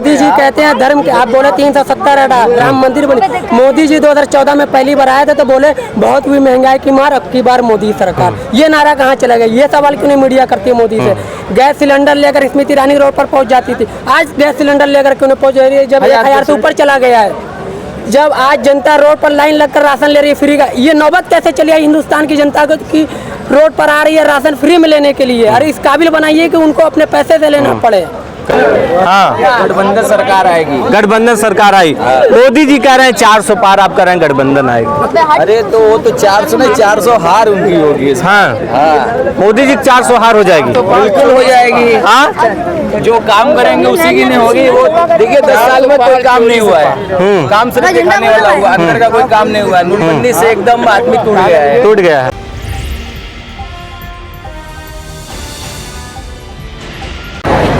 मोदी जी कहते हैं धर्म के, आप बोले 370 राम मंदिर बने। मोदी जी 2014 में पहली बार आए थे तो बोले बहुत हुई महंगाई की मार, अब की बार मोदी सरकार। ये नारा कहाँ चला गया? ये सवाल क्यों नहीं मीडिया करती है मोदी से? गैस सिलेंडर लेकर स्मृति ईरानी रोड पर पहुंच जाती थी, आज गैस सिलेंडर लेकर क्यों नहीं पहुंच रही है? जब 1000 से ऊपर चला गया है, जब आज जनता रोड पर लाइन लगकर राशन ले रही है फ्री का, ये नौबत कैसे चली है हिंदुस्तान की जनता को कि रोड पर आ रही है राशन फ्री में लेने के लिए? अरे इस काबिल बनाइए कि उनको अपने पैसे से लेना पड़े। हाँ, गठबंधन सरकार आएगी। गठबंधन सरकार आई। मोदी जी कह रहे हैं 400 पार, आप कह रहे हैं गठबंधन आएगी। अरे तो वो तो 400 नहीं, 400 हार उनकी होगी। हाँ, मोदी जी 400 हार हो जाएगी। बिल्कुल हो जाएगी। हाँ, जो काम करेंगे उसी की नहीं होगी। वो देखिए 10 साल में कोई काम नहीं हुआ है, काम सिर्फ दिखाने वाला हुआ, अंदर का कोई काम नहीं हुआ है। नोटबंदी से एकदम आदमी टूट गया है, टूट गया है।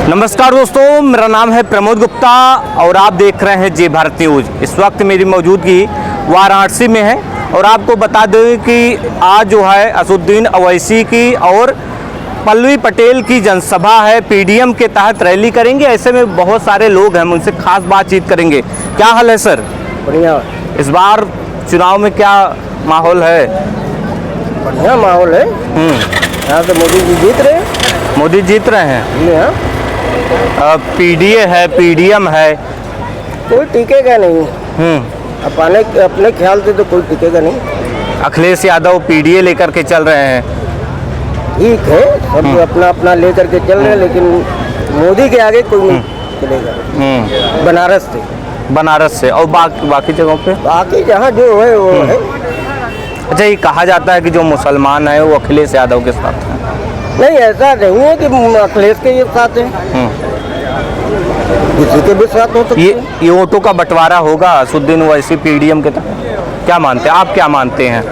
नमस्कार दोस्तों, मेरा नाम है प्रमोद गुप्ता और आप देख रहे हैं जय भारत न्यूज। इस वक्त मेरी मौजूदगी वाराणसी में है और आपको बता दें कि आज जो है असदुद्दीन ओवैसी की और पल्लवी पटेल की जनसभा है। पीडीएम के तहत रैली करेंगे। ऐसे में बहुत सारे लोग हैं, उनसे खास बातचीत करेंगे। क्या हाल है सर? बढ़िया। इस बार चुनाव में क्या माहौल है? बढ़िया माहौल है। यहाँ से मोदी जी जीत रहे हैं। मोदी जीत रहे हैं। पीडीए है, पीडीएम है, कोई टिकेगा नहीं। अपने ख्याल से तो कोई टिकेगा नहीं। अखिलेश यादव पीडीए लेकर के चल रहे हैं। ठीक है, सब अपना अपना लेकर के चल रहे हैं, लेकिन मोदी के आगे कोई नहीं चलेगा। बनारस से और बाकी जगहों पे, बाकी जहाँ जो है वो है। अच्छा, ये कहा जाता है कि जो मुसलमान है वो अखिलेश यादव के साथ है। नहीं, ऐसा नहीं है कि अखिलेश के ये साथ है, किसी के भी साथ हो सकते हैं। ये वोटों का बंटवारा होगा असदुद्दीन ओवैसी पीडीएम के तहत? क्या मानते हैं आप? क्या मानते हैं?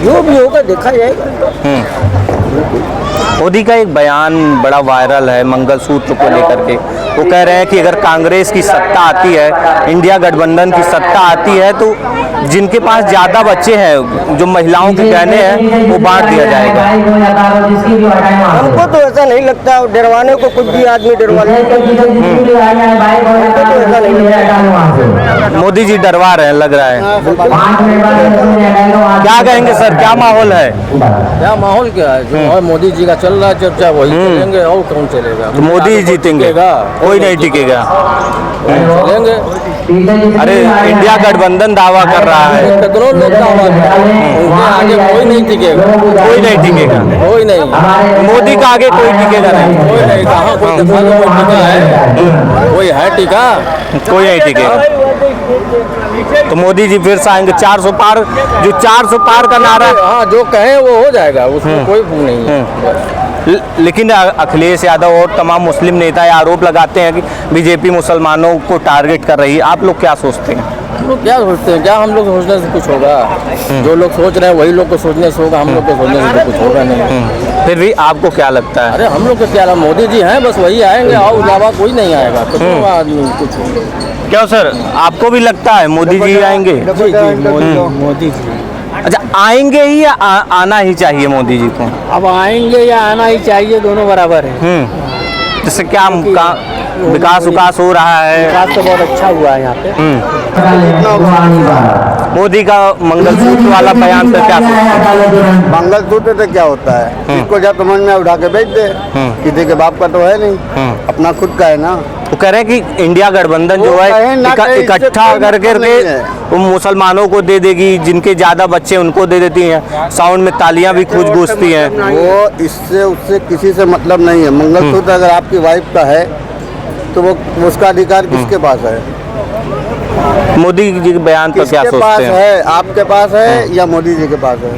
जो भी होगा देखा जाएगा। मोदी का एक बयान बड़ा वायरल है मंगलसूत्र को लेकर के। वो कह रहे हैं कि अगर कांग्रेस की सत्ता आती है, इंडिया गठबंधन की सत्ता आती है, तो जिनके पास ज़्यादा बच्चे हैं, जो महिलाओं के गहने हैं, वो बांट दिया जाएगा। हमको तो ऐसा नहीं लगता, डरवाने को कुछ भी आदमी डरवा लेगा। मोदी जी डरवा रहे हैं, लग रहा है। क्या कहेंगे सर, क्या माहौल है? क्या माहौल क्या है? जो मोदी जी का चल रहा है चर्चा वही चलेंगे, और कौन चलेगा? तो मोदी जी जीतेंगे, कोई नहीं टिकेगा। चलेंगे। अरे इंडिया गठबंधन दावा कर रहा है, कितनों लोग दावा कर रहे हैं, उनके आगे कोई नहीं टिकेगा। कोई नहीं टिकेगा। कोई नहीं, मोदी का आगे कोई टिकेगा नहीं। कोई नहीं। कहाँ कोई टिका है? कोई है टिका? कोई नहीं टिकेगा। तो मोदी जी फिर से आएंगे 400 पार। जो 400 पार का नारा, हाँ, जो कहे वो हो जाएगा, उसमें कोई भूल नहीं है। लेकिन अखिलेश यादव और तमाम मुस्लिम नेता आरोप लगाते हैं कि बीजेपी मुसलमानों को टारगेट कर रही है। आप लोग क्या सोचते हैं? हम लोग क्या सोचते हैं? क्या हम लोग सोचने से कुछ होगा? जो लोग सोच रहे हैं वही लोग को सोचने से होगा, हम लोग को सोचने से तो कुछ होगा नहीं। फिर भी आपको क्या लगता है? अरे हम लोग को क्या, मोदी जी हैं, बस वही आएंगे और अलावा कोई नहीं आएगा। तो आदमी कुछ क्या सर, आपको भी लगता है मोदी जी आएंगे? मोदी जी अच्छा, आएंगे ही या आना ही चाहिए मोदी जी को? अब आएंगे या आना ही चाहिए, दोनों बराबर है। जिससे क्या विकास हो रहा है? विकास तो बहुत अच्छा हुआ है यहाँ पे। मोदी का मंगलसूत्र वाला बयान पे क्या सोचते हैं? मंगलसूत्र से क्या होता है? इसको जब समझ में उठा के बेच दे, किसी के बाप का तो है नहीं, अपना खुद का है ना। वो कह रहे हैं कि इंडिया गठबंधन जो है इकट्ठा करके वो मुसलमानों को दे देगी, जिनके ज्यादा बच्चे उनको दे देती हैं, साउंड में तालियां भी खूब गूंजती हैं। वो इससे उससे किसी से मतलब नहीं है। मंगलसूत्र अगर आपकी वाइफ का है तो वो उसका अधिकार किसके पास है? मोदी जी के बयान पर क्या सोचते हैं? है आपके पास है या मोदी जी के पास है?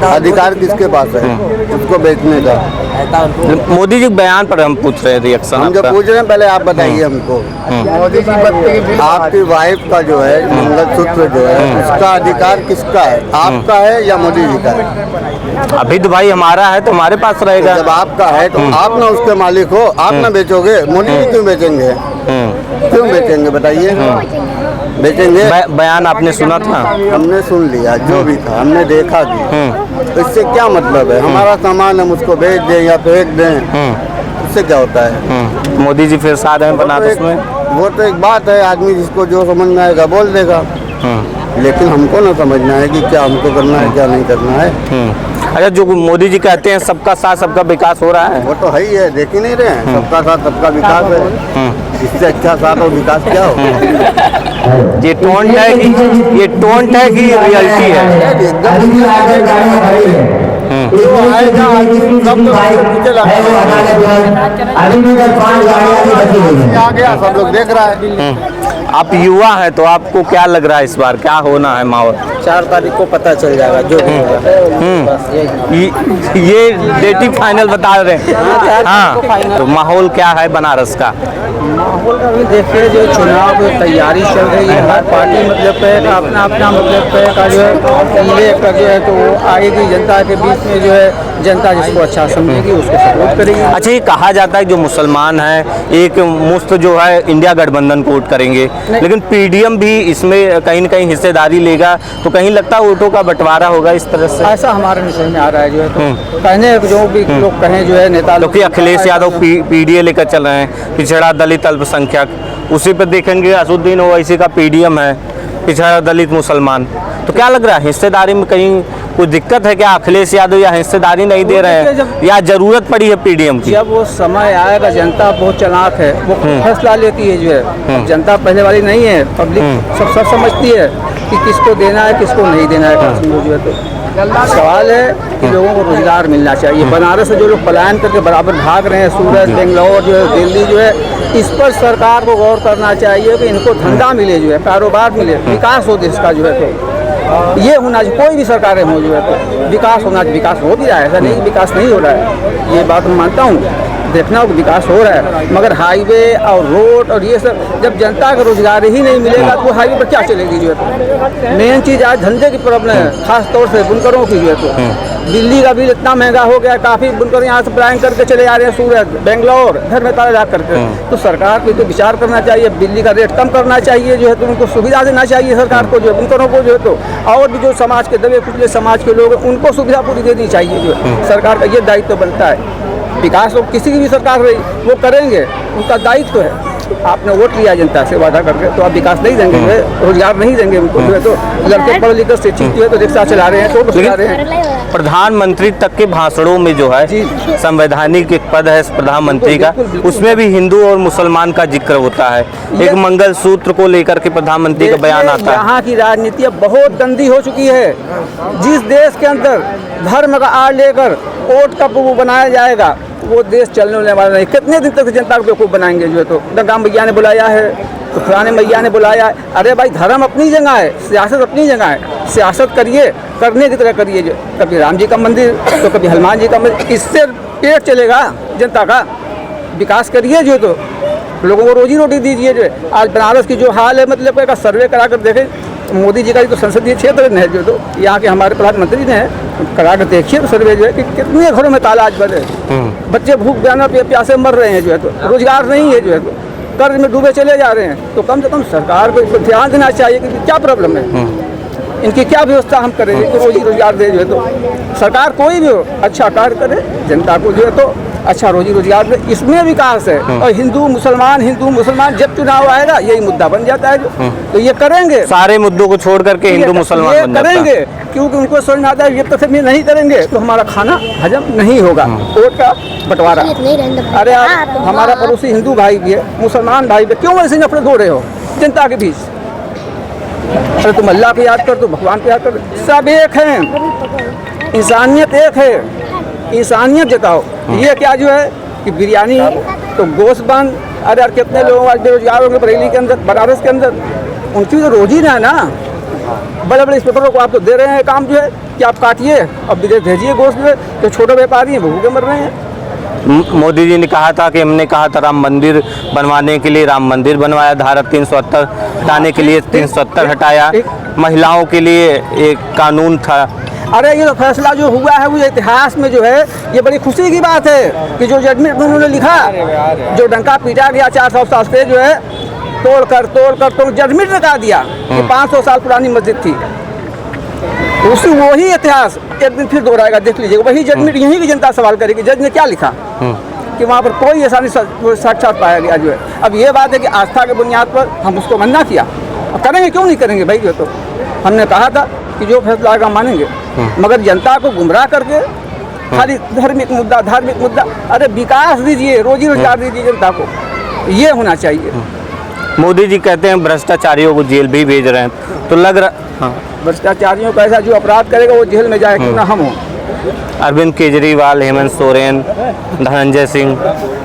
अधिकार किसके पास है उसको बेचने का? मोदी जी के बयान पर हम पूछ रहे हैं रिएक्शन। हम जो पूछ रहे हैं पहले आप बताइए हमको। मोदी जी आपकी वाइफ का जो है मंगलसूत्र जो है उसका अधिकार किसका है? आपका है या मोदी जी का है? अभी तो भाई हमारा है तो हमारे पास रहेगा। जब आपका है तो आप ना उसके मालिक हो, आप ना बेचोगे। मोदी जी क्यों बेचेंगे? क्यों बेचेंगे बताइए? बेचेंगे। बयान आपने सुना था? हमने सुन लिया, जो भी था हमने देखा भी। तो इससे क्या मतलब है? हमारा सामान हम उसको बेच दें या फेंक दें, उससे क्या होता है? मोदी जी फिर साथ हैं बनारस में। वो तो एक बात है, आदमी जिसको जो समझ में आएगा बोल देगा, लेकिन हमको ना समझना है कि क्या हमको करना है क्या नहीं करना है। अच्छा, जो मोदी जी कहते हैं सबका साथ सबका विकास हो रहा है, वो तो है ही है, देख ही नहीं रहे हैं, सबका साथ सबका विकास है। इससे अच्छा साथ और विकास क्या हो? ये टोंट है कि रियलिटी है? आ गया, सब लोग देख रहा है। आप युवा हैं तो आपको क्या लग रहा है इस बार क्या होना है माहौल? 4 तारीख को पता चल जाएगा जो भी होगा। बस यही। ये डेट ही फाइनल बता रहे हैं। हाँ, तो माहौल क्या है बनारस का? माहौल का भी देखिए, जो चुनाव की तैयारी चल रही है, हर पार्टी मतलब पे का अपना अपना मतलब पे का जो है लेकर जो है तो वो आएगी जनता के बीच में, जो है जनता जिसको अच्छा समझेगी उसको सपोर्ट करेगी। अच्छा, ये कहा जाता है जो मुसलमान हैं एक मुफ्त जो है इंडिया गठबंधन को वोट करेंगे, लेकिन पीडीएम भी इसमें कहीं न कहीं हिस्सेदारी लेगा, तो कहीं लगता है वोटों का बंटवारा होगा इस तरह से? ऐसा हमारे निश्चय में आ रहा है, जो है तो कहने जो भी लोग कहें जो है नेता लोग, क्योंकि अखिलेश यादव पीडीए लेकर चल रहे हैं, पिछड़ा दलित अल्पसंख्यक, उसी पर देखेंगे असदुद्दीन ओवैसी का पीडीएम है, पिछड़ा दलित मुसलमान। तो क्या लग रहा है हिस्सेदारी में कहीं कोई दिक्कत है क्या? अखिलेश यादव या हिस्सेदारी नहीं दे रहे हैं या जरूरत पड़ी है पीडीएम की? जब वो समय आएगा, जनता बहुत चालाक है, वो फैसला लेती है जो है। जनता पहले वाली नहीं है, पब्लिक सब समझती है कि किसको देना है किसको नहीं देना है। जो है तो सवाल है कि लोगों को रोजगार मिलना चाहिए। बनारस से जो लोग पलायन करके बराबर भाग रहे हैं, सूरत, बेंगलोर जो है, दिल्ली जो है, इस पर सरकार को गौर करना चाहिए कि इनको धंधा मिले, जो है कारोबार मिले, विकास हो देश का, जो है तो ये होना चाहिए। कोई भी सरकारें हो जो है तो विकास होना चाहिए। विकास हो भी रहा है, ऐसा नहीं विकास नहीं हो रहा है, ये बात मैं मानता हूँ। देखना होगा विकास हो रहा है, मगर हाईवे और रोड और ये सब जब जनता का रोजगार ही नहीं मिलेगा तो हाईवे पर क्या चलेगी? जो है मेन चीज़ आज धंधे की प्रॉब्लम है, खास तौर से बुनकरों की। जो है तो दिल्ली का बिल इतना महंगा हो गया, काफ़ी बुनकर यहाँ से पलायन करके चले जा रहे हैं सूरत, बेंगलोर, घर में ताला जा करके। तो सरकार को तो विचार करना चाहिए, बिजली का रेट कम करना चाहिए, जो है तो उनको सुविधा देना चाहिए सरकार को, जो बुनकरों को जो है तो, और भी जो समाज के दबे कुचले समाज के लोग हैं उनको सुविधा पूरी देनी चाहिए। जो सरकार का ये दायित्व बनता है। विकास तो किसी की भी सरकार रही वो करेंगे, उनका दायित्व है। आपने वोट लिया जनता से वादा करके, तो आप विकास नहीं देंगे, रोजगार नहीं देंगे उनको। जो है तो लड़के पढ़ लिख शिक्षित जो है तो रिक्शा चला रहे हैं, तो चला रहे हैं। प्रधानमंत्री तक के भाषणों में जो है संवैधानिक एक पद है प्रधानमंत्री का, उसमें भी हिंदू और मुसलमान का जिक्र होता है। एक मंगल सूत्र को लेकर के प्रधानमंत्री का बयान आता है। यहाँ की राजनीति बहुत गंदी हो चुकी है। जिस देश के अंदर धर्म का आड़ लेकर वोट का वो बनाया जाएगा, वो देश चलने वाला नहीं। कितने दिन तक जनता को बेवकूफ़ बनाएंगे? जो है तो गंगा मैया ने बुलाया है, तो फलाने मैया ने बुलाया है। अरे भाई, धर्म अपनी जगह है, सियासत अपनी जगह है। सियासत करिए, करने की तरह करिए। जो कभी राम जी का मंदिर तो कभी हनुमान जी का मंदिर, इससे पेट चलेगा जनता का। विकास करिए, जो तो लोगों को रोजी रोटी दीजिए। जो आज बनारस की जो हाल है, मतलब का सर्वे करा कर देखें, मोदी जी का जो संसदीय क्षेत्र है, जो तो यहाँ के हमारे प्रधानमंत्री ने करा कर देखिए तो सर्वे जो है कि कितने घरों में ताला आज बंद है, बच्चे भूख प्यासे मर रहे हैं। जो है तो रोजगार नहीं है, जो है तो कर्ज में डूबे चले जा रहे हैं। तो कम से कम सरकार को इस पर ध्यान देना चाहिए कि क्या प्रॉब्लम है, इनकी क्या व्यवस्था हम करें कि रोजी रोजगार दे। जो है तो सरकार कोई भी हो अच्छा कार्य करे, जनता को जो है तो अच्छा रोजी रोजगार दे, इसमें विकास है। और हिंदू मुसलमान जब चुनाव आएगा यही मुद्दा बन जाता है। जो तो ये करेंगे, सारे मुद्दों को छोड़ करके हिंदू मुसलमान बन जाता है। करेंगे क्योंकि उनको समझ में आता है ये तक नहीं करेंगे तो हमारा खाना हजम नहीं होगा। वोट का बंटवारा, अरे आप हमारा पड़ोसी हिंदू भाई भी है, मुसलमान भाई भी, क्यों ऐसे नफरत हो रहे हो जनता के बीच? अरे तुम अल्लाह को याद कर, तो भगवान को याद कर, सब एक हैं, इंसानियत एक है, इंसानियत जताओ। ये क्या जो है कि बिरयानी तो गोश्त बंद। अरे यार, कितने लोग आज बेरोजगार होंगे बरेली के अंदर, बनारस के अंदर, उनकी तो रोजी ना है ना। बड़े बड़े इंस्पेक्टरों को आप तो दे रहे हैं काम जो है कि आप काटिए और विदेश भेजिए गोश्त में, तो छोटे व्यापारी हैं भूखे मर रहे हैं। मोदी जी ने कहा था कि हमने कहा था राम मंदिर बनवाने के लिए राम मंदिर बनवाया, धारा 370 हटाने के लिए 370 हटाया, महिलाओं के लिए एक कानून था। अरे ये फैसला जो हुआ है वो इतिहास में जो है ये बड़ी खुशी की बात है कि जो जजमेंट उन्होंने लिखा, जो डंका पीटा गया 400 साल से, जो है तोड़ कर जजमेंट लगा दिया कि 500 साल पुरानी मस्जिद थी। उसी वही इतिहास एक दिन फिर दोहराएगा, देख लीजिएगा। वही जजमेंट यहीं की जनता सवाल करेगी, जज ने क्या लिखा, कि वहाँ पर कोई ऐसा नहीं साक्षात पाया गया जो है। अब ये बात है कि आस्था के बुनियाद पर हम उसको मना किया, अब करेंगे क्यों नहीं करेंगे भाई। ये तो हमने कहा था कि जो फैसला आएगा मानेंगे, मगर जनता को गुमराह करके खाली धार्मिक मुद्दा, अरे विकास दीजिए, रोजी रोजगार दीजिए जनता को, ये होना चाहिए। मोदी जी कहते हैं भ्रष्टाचारियों को जेल भी भेज रहे हैं, तो लग रहा हाँ भ्रष्टाचारियों का ऐसा जो अपराध करेगा वो जेल में जाए, क्यों ना हम हो। अरविंद केजरीवाल, हेमंत सोरेन, धनंजय सिंह,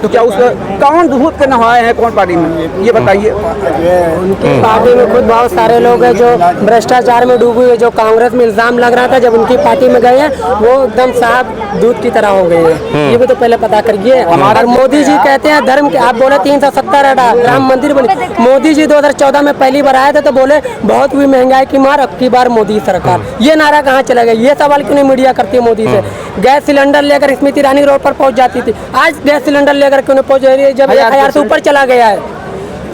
तो क्या उसका कौन धूत के नहाए हैं कौन पार्टी में, ये बताइए। उनकी पार्टी में खुद बहुत सारे लोग हैं जो भ्रष्टाचार में डूबे हुए, जो कांग्रेस में इल्जाम लग रहा था, जब उनकी पार्टी में गए हैं वो एकदम साफ दूध की तरह हो गए हैं। ये भी तो पहले पता करिए। और मोदी जी कहते हैं धर्म के, आप बोले 370 राम मंदिर बने, मोदी जी 2014 में पहली बार आए थे तो बोले बहुत हुई महंगाई की मार, अब की बार मोदी सरकार। ये नारा कहाँ चला गया, ये सवाल क्यों नहीं मीडिया करती है मोदी से। गैस सिलेंडर लेकर स्मृति ईरानी रोड पर पहुंच जाती थी, आज गैस सिलेंडर लेकर क्यों नहीं पहुंच रही है, जब 1000 से ऊपर चला गया है।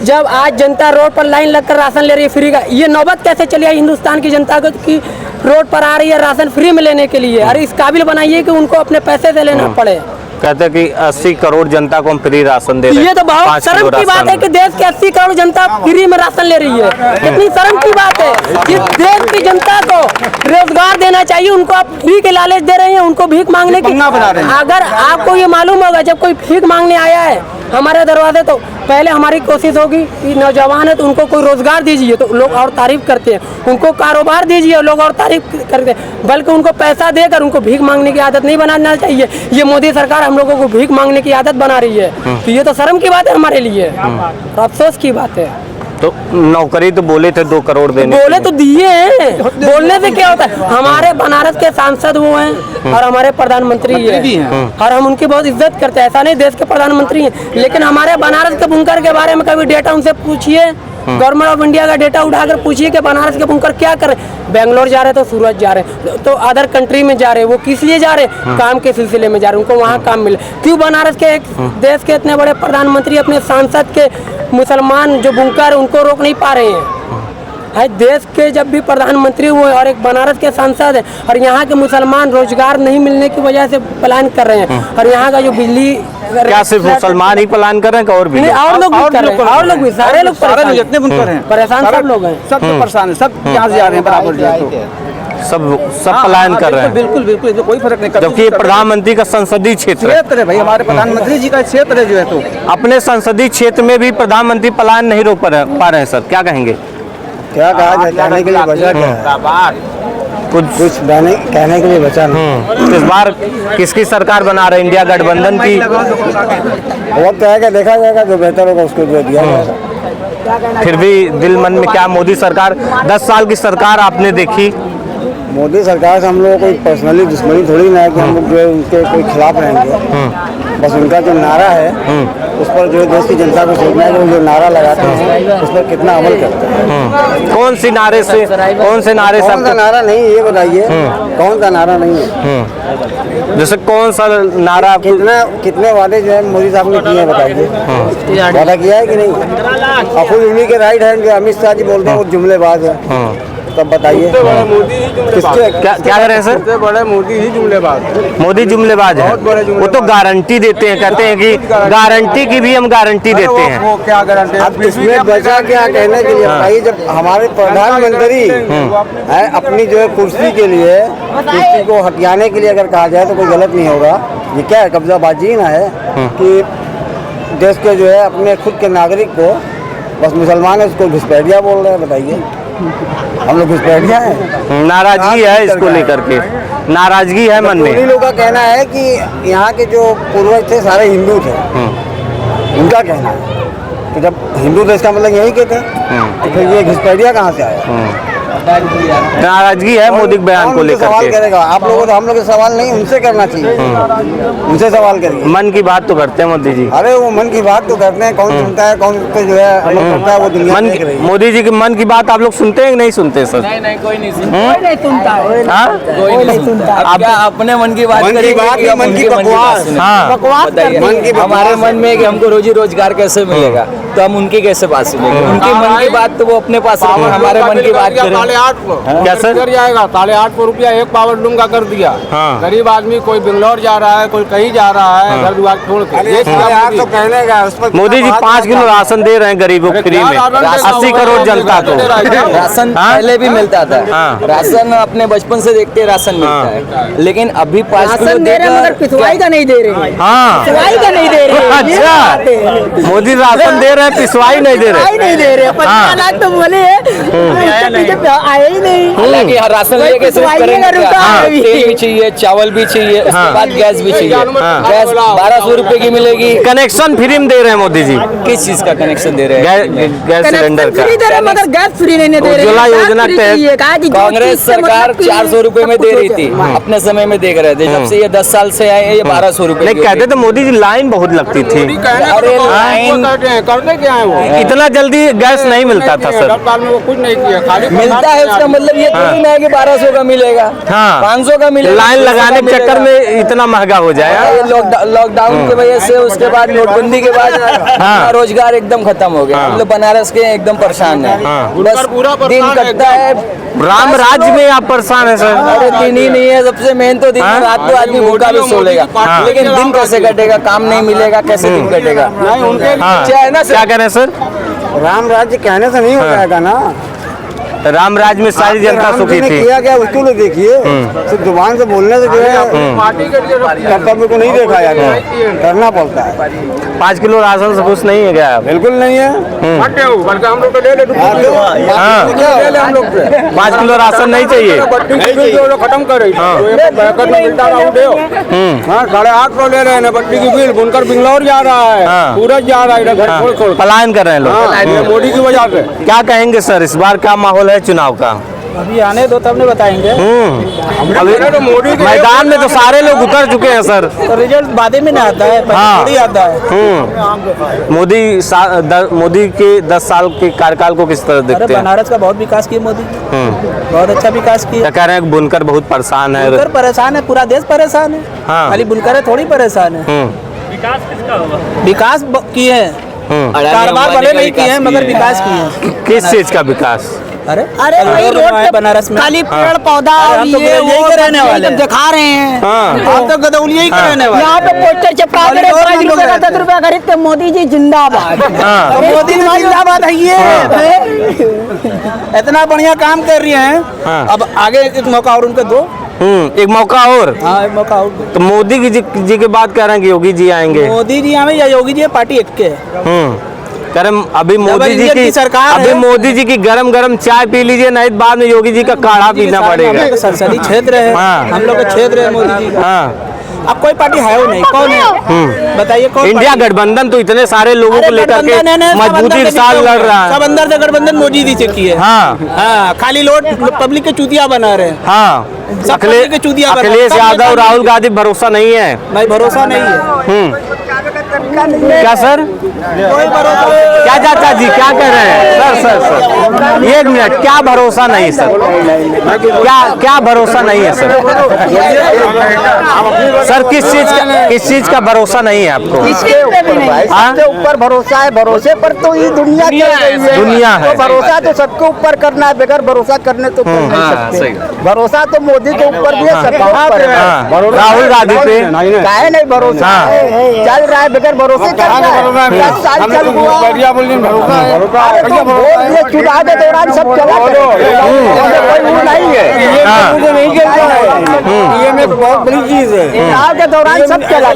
जब आज जनता रोड पर लाइन लगकर राशन ले रही है फ्री का, ये नौबत कैसे चली आई हिंदुस्तान की जनता को कि रोड पर आ रही है राशन फ्री में लेने के लिए। अरे इस काबिल बनाइए कि उनको अपने पैसे से लेना पड़े। कहते हैं कि 80 करोड़ जनता को हम फ्री राशन दे रहे हैं। ये तो बहुत 5 शर्म किलो की बात राशन। है कि देश की 80 करोड़ जनता फ्री में राशन ले रही है। कितनी शर्म की बात है। जिस देश की जनता को रोजगार देना चाहिए उनको आप फ्री के लालच दे रहे हैं, उनको भीख मांगने की। अगर आपको ये मालूम होगा जब कोई भीख मांगने आया है हमारे दरवाजे, तो पहले हमारी कोशिश होगी कि नौजवान है तो उनको कोई रोजगार दीजिए, तो लोग और तारीफ करते हैं। उनको कारोबार दीजिए, लोग और तारीफ करते हैं। बल्कि उनको पैसा देकर उनको भीख मांगने की आदत नहीं बनाना चाहिए। ये मोदी सरकार हम लोगों को भीख मांगने की आदत बना रही है, तो ये तो शर्म की बात है हमारे लिए, अफसोस की बात है। तो नौकरी तो बोले थे 2 करोड़ देने, बोले तो दिए हैं, बोलने से क्या होता है। हमारे बनारस के सांसद वो हैं और हमारे प्रधानमंत्री हैं, और हम उनकी बहुत इज्जत करते हैं। ऐसा नहीं देश के प्रधानमंत्री हैं, लेकिन हमारे बनारस के बुनकर के बारे में कभी डेटा उनसे पूछिए, गवर्नमेंट ऑफ इंडिया का डेटा उठाकर पूछिए कि बनारस के बुनकर क्या कर रहे हैं। बेंगलोर जा रहे तो सूरत जा रहे, तो अदर कंट्री में जा रहे, वो किस लिए जा रहे, काम के सिलसिले में जा रहे, उनको वहाँ काम मिले। क्यों बनारस के एक देश के इतने बड़े प्रधानमंत्री अपने सांसद के मुसलमान जो बुनकर उनको रोक नहीं पा रहे हैं। है देश के जब भी प्रधानमंत्री हुए और एक बनारस के सांसद है, और यहाँ के मुसलमान रोजगार नहीं मिलने की वजह से पलायन कर रहे हैं। और यहाँ का जो बिजली, क्या सिर्फ मुसलमान ही पलायन कर रहे हैं और भी नहीं, और लोग भी कर रहे हैं, और लोग भी, सारे लोग परेशान, जितने बुनकर हैं परेशान सब लोग हैं, सब परेशान है, सब यहाँ से जा रहे हैं बराबर जो है तो। सब पलायन कर रहे हैं। बिल्कुल बिल्कुल, तो कोई फर्क नहीं करता। जबकि ये प्रधानमंत्री का संसदीय क्षेत्र है भाई, हमारे प्रधानमंत्री जी का क्षेत्र है जो है तो। अपने संसदीय क्षेत्र में भी प्रधानमंत्री पलायन नहीं रोक पा रहे हैं सर, क्या कहेंगे? क्या कहा जाए, कहने के लिए बचा क्या है? कुछ कहने के लिए बचा नहीं। इस बार किसकी सरकार बना रहे, इंडिया गठबंधन की? वो तो है कि देखा जाएगा, जो बेहतर होगा उसको जो दिया जाएगा। फिर भी दिल मन में क्या, मोदी सरकार 10 साल की सरकार आपने देखी, मोदी सरकार से हम लोगों को कोई पर्सनली दुश्मनी थोड़ी ना है कि हम लोग जो है उनके कोई खिलाफ रहेंगे। बस उनका जो नारा है उस पर जो है देश की जनता को सोचना है कि वो जो नारा लगाते हैं उस पर कितना अमल करते हैं। कौन से नारे से कौन सा नारा नहीं, ये बताइए कौन सा नारा नहीं है? जैसे कौन सा नारा? कितने वादे जो है मोदी साहब ने किए हैं बताइए, वादा किया है कि नहीं? अफुल उन्हीं के राइट हैंड अमित शाह जी बोलते हैं वो जुमलेबाज है, तब बताइए किसके क्या कर रहे हैं सर? सबसे बड़े मोदी ही जुमलेबाज, मोदी जुमलेबाज है। वो तो गारंटी देते हैं, कहते हैं कि गारंटी की भी हम गारंटी देते हैं। वो क्या गारंटी? अब इसमें बचा क्या कहने के लिए बताइए। जब हमारे प्रधानमंत्री है अपनी जो है कुर्सी के लिए, कुर्सी को हथियाने के लिए अगर कहा जाए तो कोई गलत नहीं होगा। ये क्या है, कब्जाबाजी ना है कि देश के जो है अपने खुद के नागरिक को, बस मुसलमान है उसको घुसपैठिया बोल रहे हैं। बताइए हम लोग घुसपैठिया हैं? नाराजगी है इसको लेकर के, नाराजगी है मन में। लोगों का कहना है कि यहाँ के जो पूर्वज थे सारे हिंदू थे, उनका कहना है। तो जब हिंदू थे इसका मतलब यही कहते हैं, तो फिर ये घुसपैठिया कहाँ से आया? नाराजगी है मोदी के बयान को लेकर सवाल के। करेगा आप लोगों तो हम लोग सवाल नहीं उनसे करना चाहिए, उनसे सवाल करिए। मन की बात तो करते हैं मोदी जी। अरे वो मन की बात तो करते हैं, कौन सुनता है कौन उसको जो है अमल करता है वो दुनिया देख रही है। मोदी जी की मन की बात आप लोग सुनते हैं कि नहीं सुनते सर? नहीं, कोई नहीं सुनता। कोई नहीं सुनता, कोई नहीं सुनता। अब क्या अपने मन की बात, मन की बात या मन की बकवास? हाँ, बकवास करते हैं। हमारे मन में कि हमको रोजी रोजगार कैसे मिलेगा, तो हम उनके कैसे पास सुनेंगे? उनकी मन की बात तो वो अपने पास रखें, हमारे मन की बात करें। 8.5 क्या सर? कर जाएगा 8.5 रुपया एक पावर लूम का कर दिया। हाँ। गरीब आदमी कोई बेंगलोर जा रहा है, कोई कहीं जा रहा है, घर दुआर छोड़ के। ये क्या यार मोदी? तो कहने का उस पर मोदी जी 5 किलो राशन दे रहे हैं गरीबों को फ्री में, 80 करोड़ जनता को। राशन हाँ? पहले भी मिलता था। हाँ। राशन अपने बचपन से देखते राशन मिलता है, लेकिन अभी 5 किलो राशन दे रहे हैं, मगर पिछवाई का नहीं दे रहे हैं। हाँ पिछवाई का नहीं दे रहे हैं। ये बात है। अच्छा, मोदी राशन दे रहे हैं, पिछवाई नहीं दे पिछवाई रहे। नहीं दे रहे हैं। 50 लाख तो बोले हैं, उसके पीछे आए ही नहीं। हालांकि राशन कोई लेके सिर्फ पिछवाई करेंगे का रुका क्या? है अभी। तेल भी चाहिए, चावल भी चाहिए, उसके हाँ। बाद गैस भी चाहिए। हाँ। गैस 1200 रुपए की मिलेगी। कनेक्शन फ्री में दे रहे हैं मोदी जी, किस चीज का कनेक्शन दे रहे हैं? गैस सिलेंडर कनेक्शन फ्री का। दे रहे हैं, मगर गैस फ्री नहीं दे रहे हैं। उज्ज्वला गैस योजना फ्री के तहत चाहिए। कहा कि जो कांग्रेस चीज़ से सरकार मतलब कि 400 रुपए में सब दे कुछ रही हो थी, जाए। अपने समय में दे रहे थे। जब से ये 10 साल से आए हैं, ये 1200 रुपए नहीं कहते तो मोदी जी लाइन बहुत लगती थी, अरे लाइन करते क्या है वो? इतना जल्दी गैस नहीं मिलता था सर। 10 साल में वो कुछ नहीं किया, खाली मिलता है, उसका मतलब ये थोड़ी ना है कि 1200 का मिलेगा, हाँ। 500 का मिलेगा। लाइन 600 लगाने का के चक्कर मिलेगा। में इतना महंगा हो जाए। ये लॉकडाउन की वजह से, उसके बाद नोटबंदी के बाद अपना रोजगार एकदम खत्म हो गया। हम लोग बनारस के एकदम परेशान है, बस पूरा दिन परेशान है कटता है। राम राज्य में आप परेशान है सर। अरे दिन ही नहीं है, सबसे मेन तो दिन हाँ? रात तो आदमी भूखा भी सो लेगा, हाँ। लेकिन दिन कैसे कटेगा? काम नहीं मिलेगा, कैसे दिन कटेगा? नहीं उनके हाँ। क्या है ना क्या कह रहे हैं सर? राम राज्य कहने से नहीं हो जाएगा ना। राम राज्य में सारी जनता राम जी सुखी ने थी। किया क्या उसको लोग देखिए, सिर्फ जुबान से बोलने से जो है पार्टी के लिए कर्तव्य को नहीं देखा जाता, करना पड़ता है। 5 किलो राशन से खुश नहीं है क्या आप? बिल्कुल नहीं है। हटे हो, बल्कि हम लोग तो ले ले हाँ। ले ले हम लोग से 5 किलो राशन नहीं चाहिए। बट्टी की बिल जो खत्म कर रही है, तो ये बैकअप में मिलता रहा उठे हो। हाँ 850 ले रहे हैं बट्टी की बिल, बुनकर बिंगलौर जा रहा है, हाँ। सूरज जा रहा है, इधर घर खोल खोल। पलायन कर रहे हैं लोग। हाँ, ये मोदी की वजह से। क्या कहेंगे सर, इस बार क्या माहौल है चुनाव का? अभी आने दो तब नहीं बताएंगे। अभी तो मोदी के मैदान में तो सारे लोग उतर चुके हैं सर। तो रिजल्ट बाद में ना आता है, हाँ। थोड़ी आता है। मोदी के 10 साल के कार्यकाल को किस तरह अरे देखते हैं? बनारस का बहुत विकास किया मोदी, बहुत अच्छा विकास किया। क्या कह रहे हैं कि बुनकर बहुत परेशान है? बुनकर परेशान है, पूरा देश परेशान है। हाँ। खाली बुनकर थोड़ी परेशान है। विकास किए हैं, कारोबार भले नहीं किए हैं, मगर विकास किए हैं। किस चीज का विकास? अरे अरे वही रोड पे बनारस में खाली पेड़ पौधा अरे और हम तो ये यही वो के रहने वाले हैं। दिखा रहे हैं। हाँ। आप तो गदौलिया ही के रहने वाले। यहाँ पे पोस्टर चिपका दे रहे, 5 रुपए का 10 रुपया खरीद के मोदी जी जिंदाबाद। हाँ। तो मोदी जी जिंदाबाद है ये। इतना बढ़िया काम कर रही हैं, हाँ। अब आगे एक मौका और उनको दो। एक मौका और। हाँ, एक मौका और दो। तो मोदी जी के बाद कह रहे हैं कि योगी जी आएंगे। मोदी जी हमें या योगी जी पार्टी एक के है। कह रहे अभी मोदी जी इंडियन की की सरकार अभी है। मोदी जी की गरम गरम चाय पी लीजिए, नहीं तो बाद में योगी जी का काढ़ा पीना पड़ेगा। संसदीय क्षेत्र है, हाँ। हम लोग का क्षेत्र है मोदी जी का। हाँ। अब कोई पार्टी है वो नहीं, कौन है बताइए? कौन इंडिया पार्टी? गठबंधन तो इतने सारे लोगों अरे को लेकर के गठबंधन है ना, सब मजबूती अंदर के से साथ निकले लड़ हुए रहा हैं। सब है। अंदर से गठबंधन मोदी जी से किए। हाँ। हाँ, खाली लोग पब्लिक के चूतिया बना रहे हैं। हाँ। सब पब्लिक के चूतिया बना रहे हैं। अखिलेश सब यादव, नेता राहुल गांधी भरोसा नहीं है। नहीं, भरोसा नहीं है, क्या सर? कोई भरोसा नहीं। क्या चाचा जी क्या कह रहे हैं? सर 1 मिनट, क्या भरोसा नहीं सर? क्या भरोसा नहीं है सर? सर किस चीज का भरोसा नहीं है आपको? इसके ऊपर भरोसा है, भरोसे पर तो ये दुनिया चल रही है। दुनिया है। तो भरोसा तो सबके ऊपर करना है, बगैर भरोसा करने तो कर नहीं सकते। भरोसा तो मोदी के ऊपर भी है, सबके ऊपर है। हाँ। राहुल गांधी पे काहे नहीं भरोसा हाँ। है? चल रहा है बगैर भरोसे कर रहा है। 10 साल चल हुआ। अरे तो वोट दिए, चुनाव के दौरान सब चला कोई वो नहीं है। हाँ। नहीं चल रहा है, ये में बहुत बड़ी चीज है। चुनाव के दौरान सब चला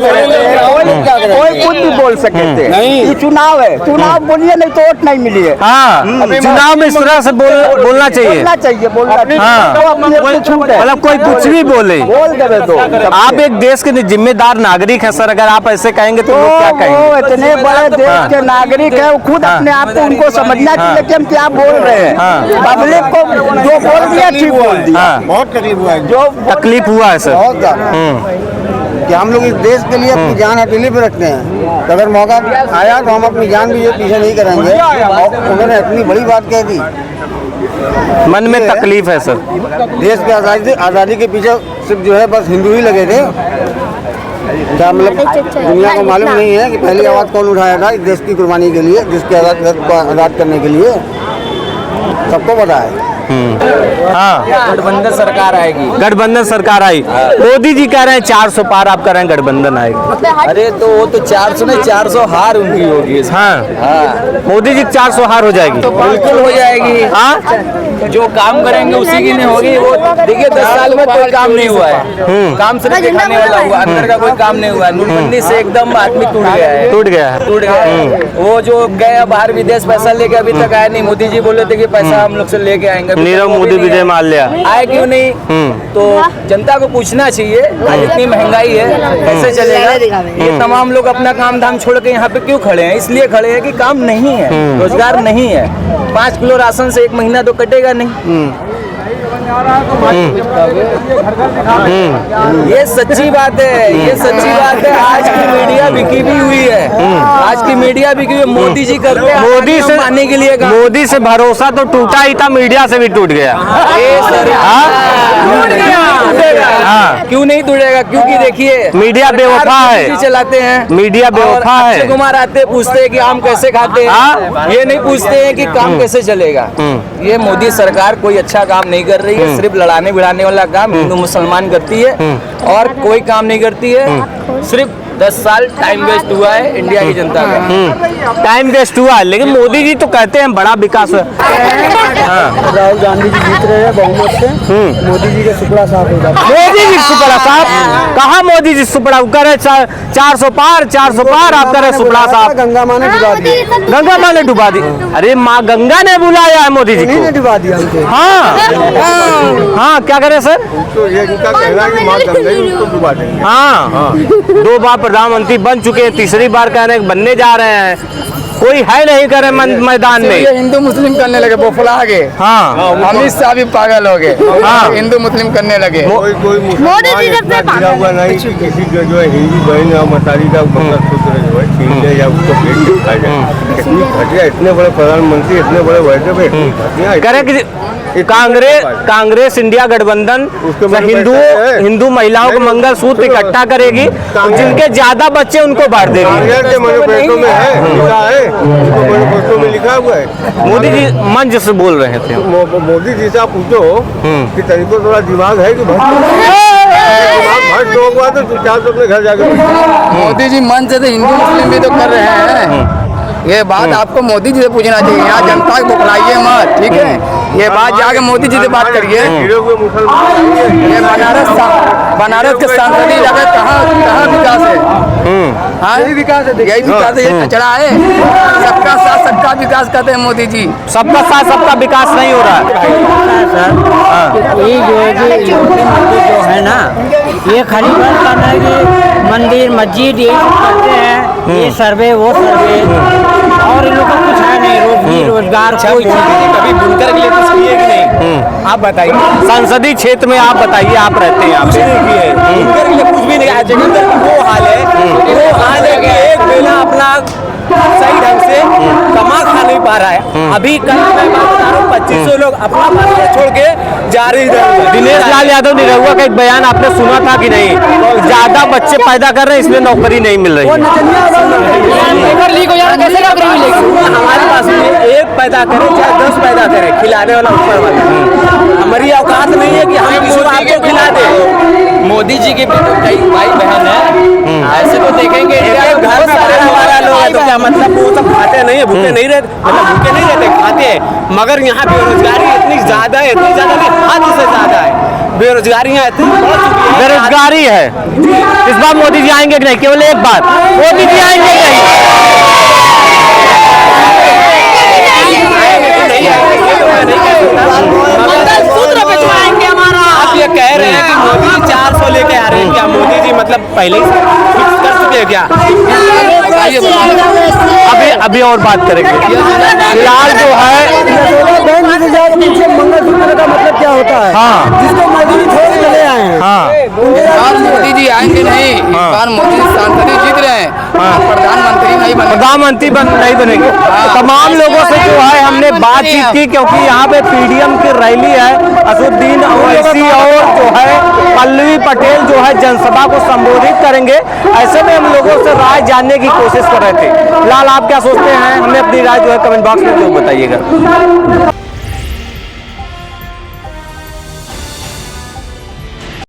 कोई कुछ भी बोल सकते थे। ये चुनाव है, चुनाव बोलिए नहीं तो वोट नहीं मिली है। हाँ। चुनाव में इस तरह से बोलना चाहिए। बोलना चाहिए, बोलना चाहिए। हाँ। तो अपनी छूट है, मतलब कोई कुछ भी बोले, बोल देवे तो आप एक देश के जिम्मेदार नागरिक हैं सर, अगर आप ऐसे कहेंगे तो लोग क्या वो कहेंगे? इतने बड़े देश हाँ। के नागरिक है, वो खुद अपने आप को उनको समझना चाहिए कि हम क्या बोल रहे हैं। पब्लिक को जो बोल दिया ठीक बोल दिया। हाँ। बहुत तकलीफ हुआ है, जो तकलीफ हुआ है सर। बहुत ज्यादा कि हम लोग इस देश के लिए अपनी जान हथेली पे रखते हैं। तो अगर मौका आया तो हम अपनी जान भी ये पीछे नहीं करेंगे। और उन्होंने इतनी बड़ी बात कह दी, मन में तकलीफ है सर। देश की आज़ादी के पीछे सिर्फ जो है बस हिंदू ही लगे थे। क्या मतलब दुनिया को मालूम नहीं है कि पहली आवाज़ कौन उठाया था इस देश की कुर्बानी के लिए, जिसके आज़ाद करने के लिए? सबको पता है। हाँ, गठबंधन सरकार आएगी। गठबंधन सरकार आई। मोदी जी कह रहे हैं 400 पार, आप कह रहे हैं गठबंधन आएगी। अरे तो वो तो 400 नहीं 400 हार उनकी होगी। हाँ, हाँ, मोदी जी 400 हार हो जाएगी। बिल्कुल हो जाएगी। हाँ, जो काम करेंगे उसी की नहीं होगी। वो देखिए 10 साल में कोई काम नहीं हुआ है। काम सिर्फ दिखाने वाला हुआ, अंदर का कोई काम नहीं हुआ। नोटबंदी से एकदम आदमी टूट गया है, टूट गया है। टूट गया है। वो जो गया बाहर विदेश पैसा लेके अभी तक आया नहीं। मोदी जी बोले थे कि पैसा हम लोग से लेके आएंगे। नीरव मोदी, विजय माल्या आए क्यों नहीं? तो जनता को पूछना चाहिए, आज इतनी महंगाई है कैसे चलेगा? ये तमाम लोग अपना काम धाम छोड़ के यहाँ पे क्यों खड़े हैं? इसलिए खड़े हैं कि काम नहीं है, रोजगार नहीं है। 5 किलो राशन से 1 महीना तो कटेगा नहीं। ये सच्ची बात है, ये सच्ची बात है। आज की मीडिया बिकी भी हुई है, आज की मीडिया बिकी हुई है। मोदी जी करते हैं मोदी से पाने के लिए काम। मोदी से भरोसा तो टूटा ही था, मीडिया से भी टूट गया। ये सर हाँ, क्यों नहीं टूटेगा? क्योंकि देखिए मीडिया बेवफा है, चलाते हैं। मीडिया बेवफा और है। अक्षय कुमार आते हैं, पूछते हैं कि आम कैसे खाते हैं। ये नहीं पूछते हैं कि काम कैसे चलेगा। ये मोदी सरकार कोई अच्छा काम नहीं कर रही है। सिर्फ लड़ाने भिड़ाने वाला काम हिंदू मुसलमान करती है और कोई काम नहीं करती है। सिर्फ 10 साल टाइम वेस्ट हुआ है इंडिया की जनता का। टाइम वेस्ट हुआ, लेकिन मोदी जी तो कहते हैं बड़ा विकास है। राहुल गांधी जी जीत रहे हैं बहुमत से। मोदी जी के सुपड़ा साफ हो जाता है। मोदी जी सुपड़ा साहब कहा? मोदी जी सुपड़ा करे 400 पार, 400 पार, आप करे सुपड़ा साहब। गंगा माँ ने डुबा दिया। गंगा माँ ने डुबा दी। अरे माँ गंगा ने बुलाया है मोदी जी को। डुबा दिया उनके। हाँ हाँ, क्या करे सर? तो ये इनका कहना है कि माँ गंगा ही उसको डुबा देंगे। हाँ, 2 बार प्रधानमंत्री बन चुके हैं, तीसरी बार कह रहे हैं बनने जा रहे हैं। कोई है नहीं करे मैदान में। ये हिंदू मुस्लिम करने लगे, बोफला आगे। हाँ, अमित शाह भी पागल हो गए। हाँ। हिंदू मुस्लिम करने लगे। कोई मुसलमान इतना गिरा हुआ नहीं कि किसी का जो है हिंदू बहन या मतारी का मंगलसूत्र जो है छीन ले या उसको भेज के खाया जाए। इतनी घटिया, इतने बड़े प्रधानमंत्री, इतने बड़े वैसे पे इतनी घटिया करे कि कांग्रेस इंडिया गठबंधन हिंदू महिलाओं को मंगलसूत्र इकट्ठा करेगी, जिनके ज्यादा बच्चे उनको बांट देगी। के मैनिफेस्टो में है, लिखा है, मैनिफेस्टो में लिखा हुआ है। मोदी जी मंच से बोल रहे थे। मोदी जी से आप पूछो कि तनिको थोड़ा दिमाग है कि दिमाग भ्रष्ट हो गया तो चुपचाप से अपने घर जाकर। मोदी जी मन से तो हिंदू मुस्लिम भी तो कर रहे हैं। ये बात आपको मोदी जी से पूछना चाहिए। यहाँ जनता को बुलाइए मत, ठीक है? ये बात जाके मोदी जी से बात करिए। गिरे हुए मुसलमान ये बनारस के सांसदीय जगह कहाँ विकास है? हाँ, यही विकास है, ये कचरा है। सबका साथ सबका विकास करते हैं मोदी जी। सबका साथ सबका विकास नहीं हो रहा है। ये योगी मंदिर जो है ना, ये खाली बस करना है कि मंदिर मस्जिद ये सब करते हैं, ये सर्वे वो सर्वे, और इन लोगों का कुछ है नहीं। रोजगार कोई कभी बुनकर के लिए कुछ किए कि नहीं? आप बताइए। संसदीय क्षेत्र में आप बताइए, आप रहते हैं यहाँ पे। बुनकर के लिए कुछ भी नहीं है। जगह वो हाल है कि एक बेला अपना सही ढंग से कमा खा नहीं पा रहा है। अभी कल मैं बात बता रहा हूँ, 2500 लोग अपना परिवार छोड़ के जा रहे हैं। दिनेश लाल यादव निरहुआ का एक बयान आपने सुना था कि नहीं? ज्यादा बच्चे पैदा कर रहे हैं इसलिए नौकरी नहीं मिल रही है। कैसे नौकरी मिलेगी? हमारे पास में एक पैदा करें चाहे 10 पैदा करें, खिलाने वाला ऊपर वाला। हमारी औकात नहीं है कि हम किसी को खिला दें। मोदी जी के भी तो कई भाई बहन है, ऐसे तो देखेंगे घर में रहने वाला लोग है तो क्या मतलब वो सब खाते नहीं है, भूखे नहीं रहते, मतलब भूखे नहीं रहते, खाते हैं। मगर यहाँ बेरोजगारी इतनी ज्यादा है, इतनी ज्यादा नहीं, हद से ज्यादा है बेरोजगारी। यहाँ इतनी बढ़ चुकी है, बेरोजगारी है। इस बार मोदी जी आएंगे कि नहीं? केवल एक बात, मोदी जी आएंगे कि नहीं? आप ये कह रहे हैं कि मोदी जी 400 लेके आ रहे हैं, क्या मोदी जी मतलब पहले ही फिक्स कर चुके हैं क्या? अभी और बात करेंगे। फिलहाल जो है मंगलसूत्र का मतलब क्या होता है? हाँ, जिसको मोदी जी छोड़ चले आए हैं। हाँ, मोदी जी आएंगे नहीं, इस बार मोदी जी सांसद जीत रहे हैं, प्रधानमंत्री नहीं प्रधानमंत्री नहीं बनेंगे। तमाम लोगों से जो है हमने बातचीत की, क्योंकि यहाँ पे पीडीएम की रैली है, असदुद्दीन ओवैसी और जो है पल्लवी पटेल जो है जनसभा को संबोधित करेंगे। ऐसे में हम लोगों से राय जानने की कोशिश कर रहे थे। फिलहाल आप क्या सोचते हैं, हमें अपनी राय जो है कमेंट बॉक्स में जरूर बताइएगा।